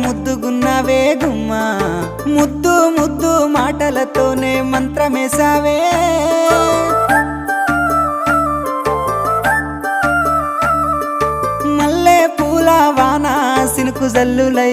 ముద్దుగున్నావే గుమ్మా ముద్దు ముద్దు మాటలతోనే మంత్రమేసావే మల్లె పూల వాన సినుకు జల్లులై